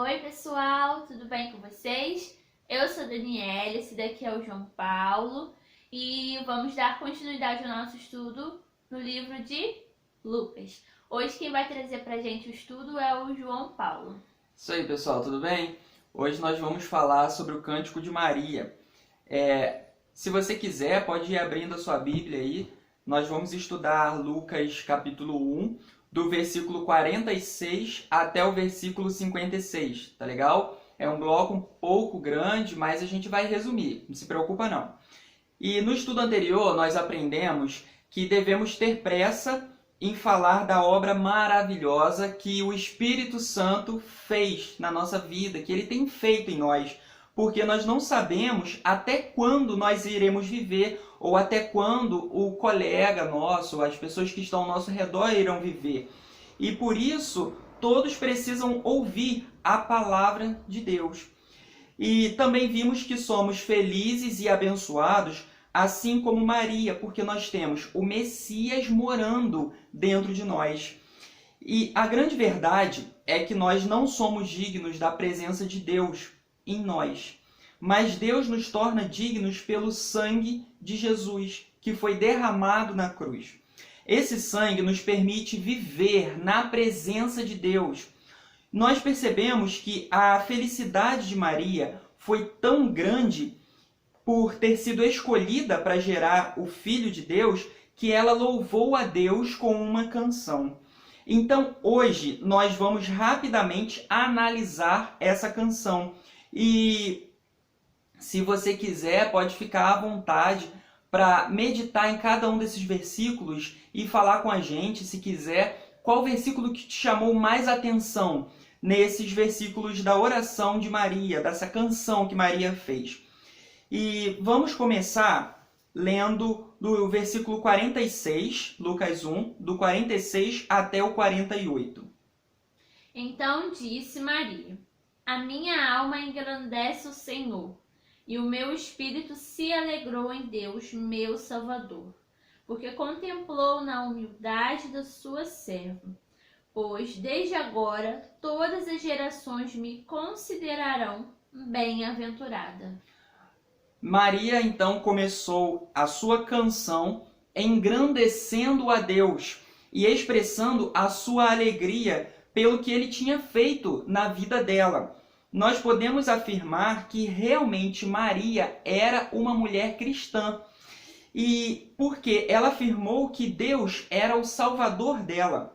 Oi pessoal, tudo bem com vocês? Eu sou a Daniela, esse daqui é o João Paulo e vamos dar continuidade ao nosso estudo no livro de Lucas. Hoje quem vai trazer pra gente o estudo é o João Paulo. Isso aí, pessoal, tudo bem? Hoje nós vamos falar sobre o Cântico de Maria. Se você quiser, pode ir abrindo a sua Bíblia aí. Nós vamos estudar Lucas capítulo 1, do versículo 46 até o versículo 56, tá legal? É um bloco um pouco grande, mas a gente vai resumir, não se preocupa não. E no estudo anterior nós aprendemos que devemos ter pressa em falar da obra maravilhosa que o Espírito Santo fez na nossa vida, que ele tem feito em nós, porque nós não sabemos até quando nós iremos viver ou até quando o colega nosso, as pessoas que estão ao nosso redor irão viver. E por isso, todos precisam ouvir a palavra de Deus. E também vimos que somos felizes e abençoados, assim como Maria, porque nós temos o Messias morando dentro de nós. E a grande verdade é que nós não somos dignos da presença de Deus em nós, mas Deus nos torna dignos pelo sangue de Jesus, que foi derramado na cruz. Esse sangue nos permite viver na presença de Deus. Nós percebemos que a felicidade de Maria foi tão grande por ter sido escolhida para gerar o Filho de Deus, que ela louvou a Deus com uma canção. Então, hoje, nós vamos rapidamente analisar essa canção. E se você quiser, pode ficar à vontade para meditar em cada um desses versículos e falar com a gente, se quiser, qual versículo que te chamou mais atenção nesses versículos da oração de Maria, dessa canção que Maria fez. E vamos começar lendo do versículo 46, Lucas 1, do 46 até o 48. Então disse Maria: A minha alma engrandece o Senhor, e o meu espírito se alegrou em Deus, meu Salvador, porque contemplou na humildade da sua serva. Pois desde agora todas as gerações me considerarão bem-aventurada. Maria então começou a sua canção engrandecendo a Deus e expressando a sua alegria pelo que ele tinha feito na vida dela. Nós podemos afirmar que realmente Maria era uma mulher cristã, e porque ela afirmou que Deus era o Salvador dela.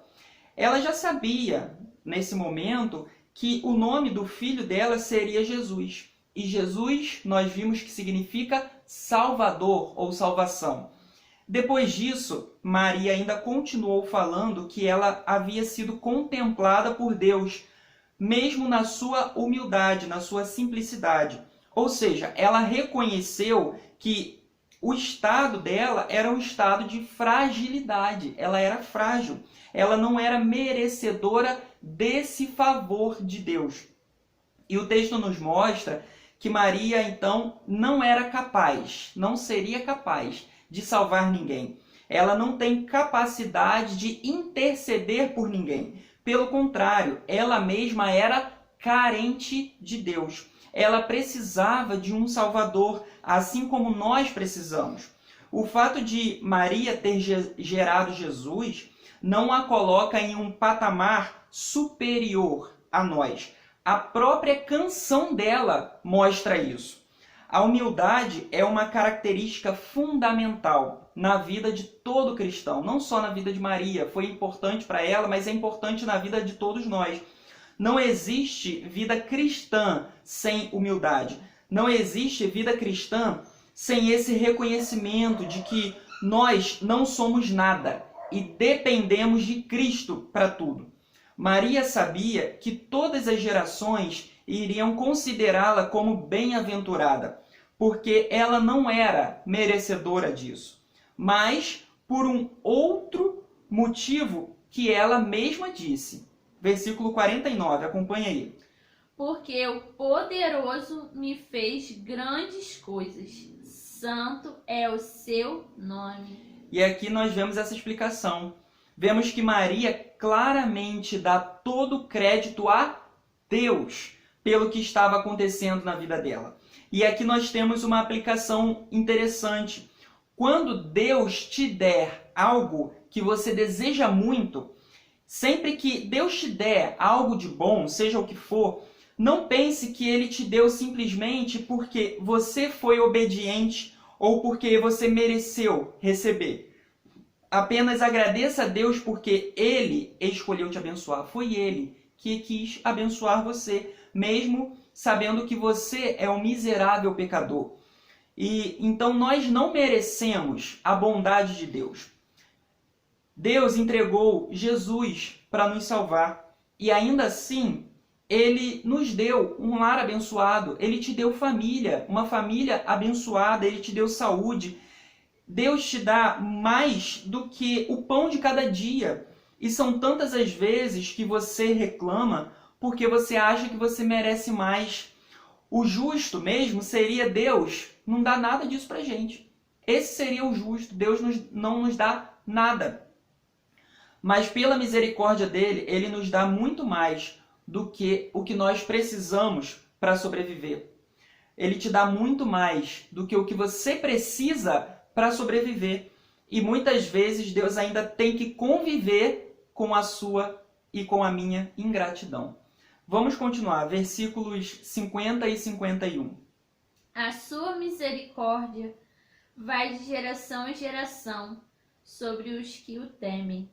Ela já sabia, nesse momento, que o nome do filho dela seria Jesus. E Jesus, nós vimos que significa Salvador ou salvação. Depois disso, Maria ainda continuou falando que ela havia sido contemplada por Deus, mesmo na sua humildade, na sua simplicidade. Ou seja, ela reconheceu que o estado dela era um estado de fragilidade. Ela era frágil. Ela não era merecedora desse favor de Deus. E o texto nos mostra que Maria, então, não era capaz, não seria capaz de salvar ninguém. Ela não tem capacidade de interceder por ninguém. Pelo contrário, ela mesma era carente de Deus. Ela precisava de um Salvador, assim como nós precisamos. O fato de Maria ter gerado Jesus não a coloca em um patamar superior a nós. A própria canção dela mostra isso. A humildade é uma característica fundamental na vida de todo cristão, não só na vida de Maria. Foi importante para ela, mas é importante na vida de todos nós. Não existe vida cristã sem humildade. Não existe vida cristã sem esse reconhecimento de que nós não somos nada e dependemos de Cristo para tudo. Maria sabia que todas as gerações iriam considerá-la como bem-aventurada, porque ela não era merecedora disso, mas por um outro motivo que ela mesma disse. Versículo 49, acompanha aí. Porque o poderoso me fez grandes coisas, santo é o seu nome. E aqui nós vemos essa explicação. Vemos que Maria claramente dá todo o crédito a Deus pelo que estava acontecendo na vida dela. E aqui nós temos uma aplicação interessante. Quando Deus te der algo que você deseja muito, sempre que Deus te der algo de bom, seja o que for, não pense que Ele te deu simplesmente porque você foi obediente ou porque você mereceu receber. Apenas agradeça a Deus porque Ele escolheu te abençoar. Foi Ele que quis abençoar você, mesmo sabendo que você é um miserável pecador. E então nós não merecemos a bondade de Deus. Deus entregou Jesus para nos salvar e ainda assim Ele nos deu um lar abençoado, Ele te deu família, uma família abençoada, Ele te deu saúde. Deus te dá mais do que o pão de cada dia. E são tantas as vezes que você reclama porque você acha que você merece mais. O justo mesmo seria Deus não dar nada disso pra gente. Esse seria o justo. Deus não nos dá nada. Mas pela misericórdia dele, ele nos dá muito mais do que o que nós precisamos para sobreviver. Ele te dá muito mais do que o que você precisa para sobreviver. E muitas vezes Deus ainda tem que conviver com a sua e com a minha ingratidão. Vamos continuar, versículos 50 e 51. A sua misericórdia vai de geração em geração sobre os que o temem.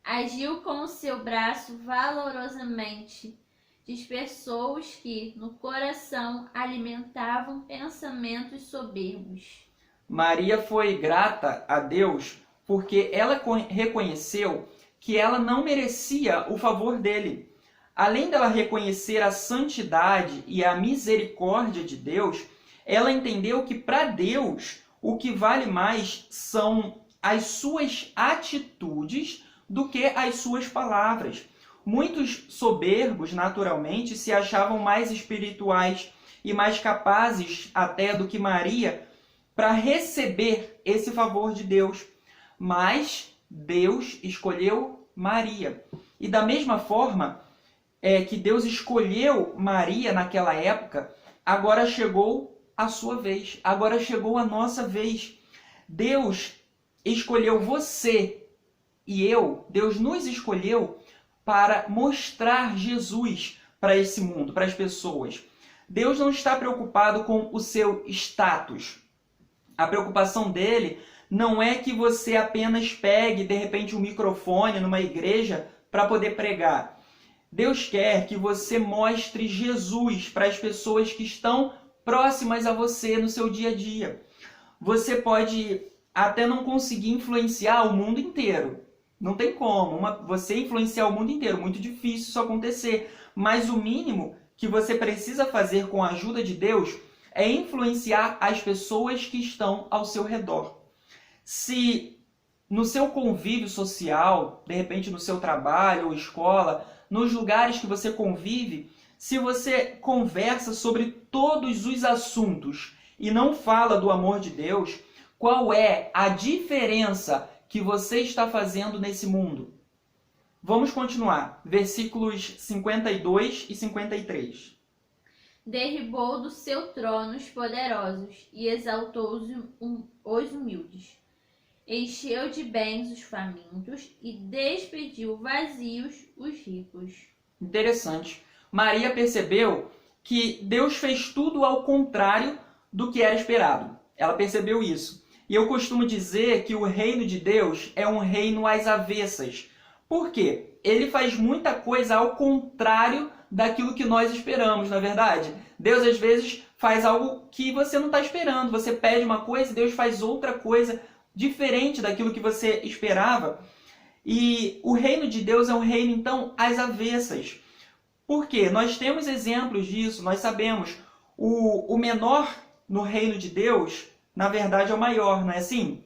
Agiu com o seu braço valorosamente, dispersou os que no coração alimentavam pensamentos soberbos. Maria foi grata a Deus porque ela reconheceu que ela não merecia o favor dele. Além dela reconhecer a santidade e a misericórdia de Deus, ela entendeu que para Deus o que vale mais são as suas atitudes do que as suas palavras. Muitos soberbos, naturalmente, se achavam mais espirituais e mais capazes até do que Maria para receber esse favor de Deus. Mas Deus escolheu Maria. E da mesma forma que Deus escolheu Maria naquela época, agora chegou a sua vez. Agora chegou a nossa vez. Deus escolheu você e eu. Deus nos escolheu para mostrar Jesus para esse mundo, para as pessoas. Deus não está preocupado com o seu status. A preocupação dele não é que você apenas pegue, de repente, um microfone numa igreja para poder pregar. Deus quer que você mostre Jesus para as pessoas que estão próximas a você no seu dia a dia. Você pode até não conseguir influenciar o mundo inteiro. Não tem como você influenciar o mundo inteiro. Muito difícil isso acontecer. Mas o mínimo que você precisa fazer com a ajuda de Deus é influenciar as pessoas que estão ao seu redor. Se no seu convívio social, de repente no seu trabalho ou escola, nos lugares que você convive, se você conversa sobre todos os assuntos e não fala do amor de Deus, qual é a diferença que você está fazendo nesse mundo? Vamos continuar. Versículos 52 e 53. Derribou do seu trono os poderosos e exaltou os humildes. Encheu de bens os famintos e despediu vazios os ricos. Interessante. Maria percebeu que Deus fez tudo ao contrário do que era esperado. Ela percebeu isso. E eu costumo dizer que o reino de Deus é um reino às avessas. Por quê? Ele faz muita coisa ao contrário daquilo que nós esperamos, não é verdade? Deus às vezes faz algo que você não está esperando. Você pede uma coisa e Deus faz outra coisa diferente daquilo que você esperava. E o reino de Deus é um reino, então, às avessas. Por quê? Nós temos exemplos disso, nós sabemos. O menor no reino de Deus, na verdade, é o maior, não é assim?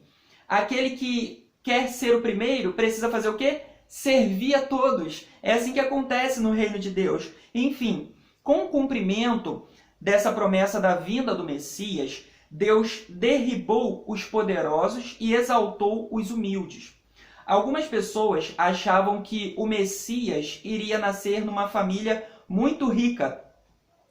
Aquele que quer ser o primeiro precisa fazer o quê? Servir a todos. É assim que acontece no reino de Deus. Enfim, com o cumprimento dessa promessa da vinda do Messias, Deus derribou os poderosos e exaltou os humildes. Algumas pessoas achavam que o Messias iria nascer numa família muito rica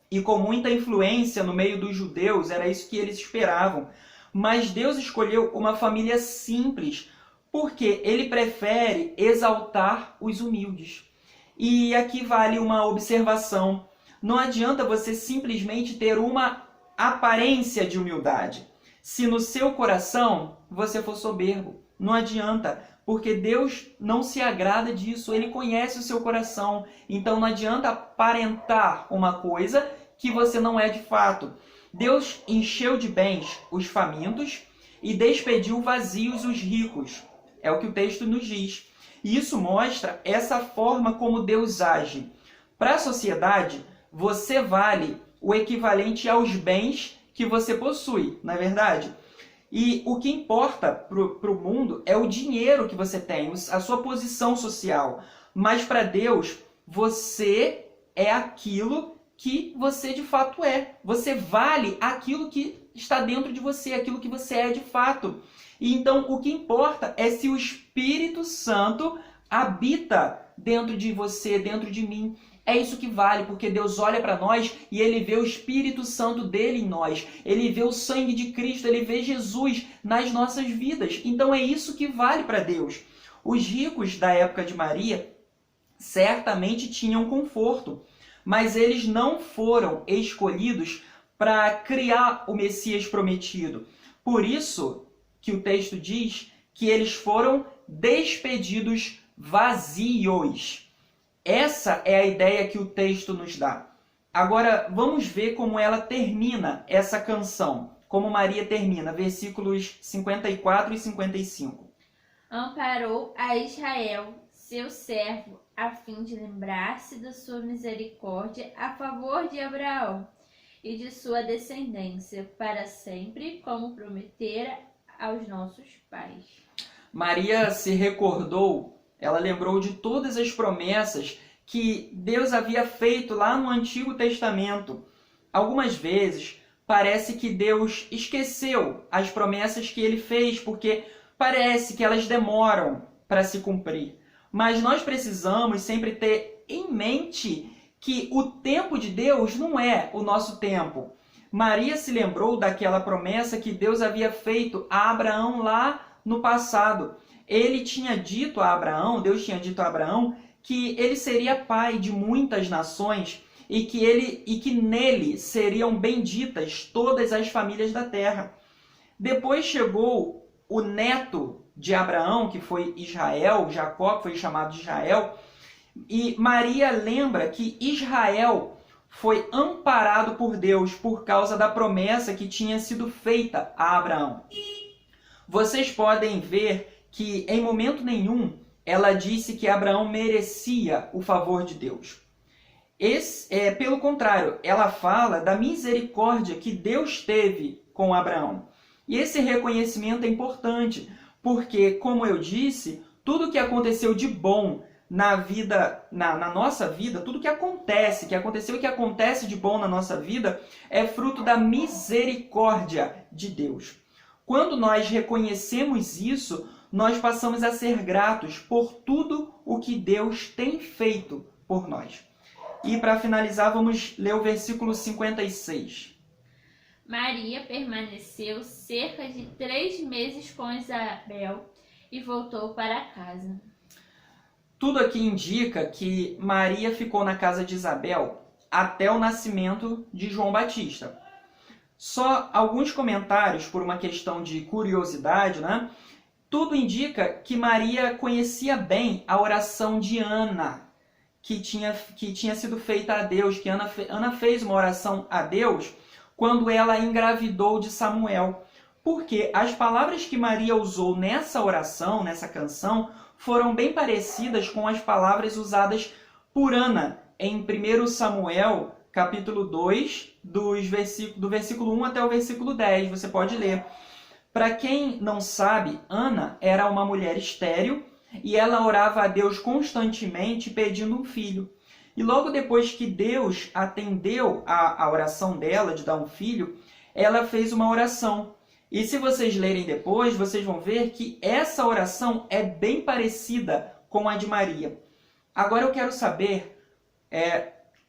e com muita influência no meio dos judeus, era isso que eles esperavam. Mas Deus escolheu uma família simples, porque Ele prefere exaltar os humildes. E aqui vale uma observação. Não adianta você simplesmente ter uma aparência de humildade. Se no seu coração você for soberbo, não adianta, porque Deus não se agrada disso, Ele conhece o seu coração. Então não adianta aparentar uma coisa que você não é de fato. Deus encheu de bens os famintos e despediu vazios os ricos. É o que o texto nos diz. E isso mostra essa forma como Deus age. Para a sociedade, você vale o equivalente aos bens que você possui, não é verdade? E o que importa para o mundo é o dinheiro que você tem, a sua posição social. Mas para Deus, você é aquilo que você de fato é. Você vale aquilo que está dentro de você, aquilo que você é de fato. E então o que importa é se o Espírito Santo habita dentro de você, dentro de mim. É isso que vale, porque Deus olha para nós e Ele vê o Espírito Santo dele em nós. Ele vê o sangue de Cristo, Ele vê Jesus nas nossas vidas. Então é isso que vale para Deus. Os ricos da época de Maria certamente tinham conforto, mas eles não foram escolhidos para criar o Messias prometido. Por isso que o texto diz que eles foram despedidos vazios. Essa é a ideia que o texto nos dá. Agora, vamos ver como ela termina essa canção. Como Maria termina, versículos 54 e 55. Amparou a Israel, seu servo, a fim de lembrar-se da sua misericórdia a favor de Abraão e de sua descendência, para sempre, como prometera aos nossos pais. Maria se recordou, ela lembrou de todas as promessas que Deus havia feito lá no Antigo Testamento. Algumas vezes parece que Deus esqueceu as promessas que Ele fez, porque parece que elas demoram para se cumprir. Mas nós precisamos sempre ter em mente que o tempo de Deus não é o nosso tempo. Maria se lembrou daquela promessa que Deus havia feito a Abraão lá no passado. Ele tinha dito a Abraão, Deus tinha dito a Abraão, que ele seria pai de muitas nações e que nele seriam benditas todas as famílias da terra. Depois chegou o neto de Abraão, que foi Israel, Jacó, que foi chamado de Israel, e Maria lembra que Israel foi amparado por Deus por causa da promessa que tinha sido feita a Abraão. Vocês podem ver que em momento nenhum ela disse que Abraão merecia o favor de Deus. Pelo contrário, ela fala da misericórdia que Deus teve com Abraão. E esse reconhecimento é importante, porque, como eu disse, tudo que aconteceu de bom na nossa vida, tudo que aconteceu e que acontece de bom na nossa vida, é fruto da misericórdia de Deus. Quando nós reconhecemos isso, nós passamos a ser gratos por tudo o que Deus tem feito por nós. E para finalizar, vamos ler o versículo 56. Maria permaneceu cerca de 3 meses com Isabel e voltou para casa. Tudo aqui indica que Maria ficou na casa de Isabel até o nascimento de João Batista. Só alguns comentários por uma questão de curiosidade, né? Tudo indica que Maria conhecia bem a oração de Ana, que tinha sido feita a Deus, que Ana fez uma oração a Deus quando ela engravidou de Samuel. Porque as palavras que Maria usou nessa oração, nessa canção, foram bem parecidas com as palavras usadas por Ana em 1 Samuel, capítulo 2, do versículo 1 até o versículo 10. Você pode ler. Para quem não sabe, Ana era uma mulher estéril e ela orava a Deus constantemente pedindo um filho. E logo depois que Deus atendeu a oração dela de dar um filho, ela fez uma oração. E se vocês lerem depois, vocês vão ver que essa oração é bem parecida com a de Maria. Agora eu quero saber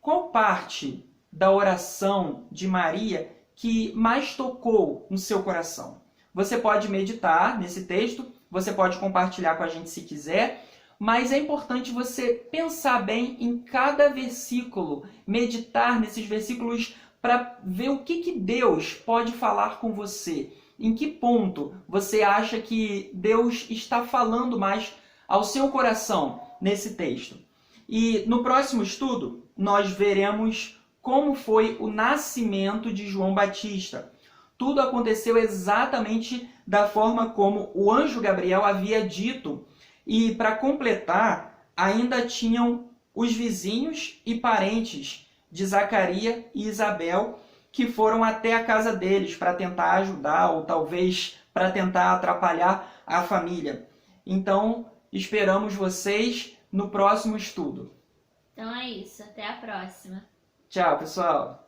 qual parte da oração de Maria que mais tocou no seu coração? Você pode meditar nesse texto, você pode compartilhar com a gente se quiser, mas é importante você pensar bem em cada versículo, meditar nesses versículos para ver o que Deus pode falar com você. Em que ponto você acha que Deus está falando mais ao seu coração nesse texto? E no próximo estudo, nós veremos como foi o nascimento de João Batista. Tudo aconteceu exatamente da forma como o anjo Gabriel havia dito. E para completar, ainda tinham os vizinhos e parentes de Zacarias e Isabel que foram até a casa deles para tentar ajudar ou talvez para tentar atrapalhar a família. Então, esperamos vocês no próximo estudo. Então é isso, até a próxima. Tchau, pessoal!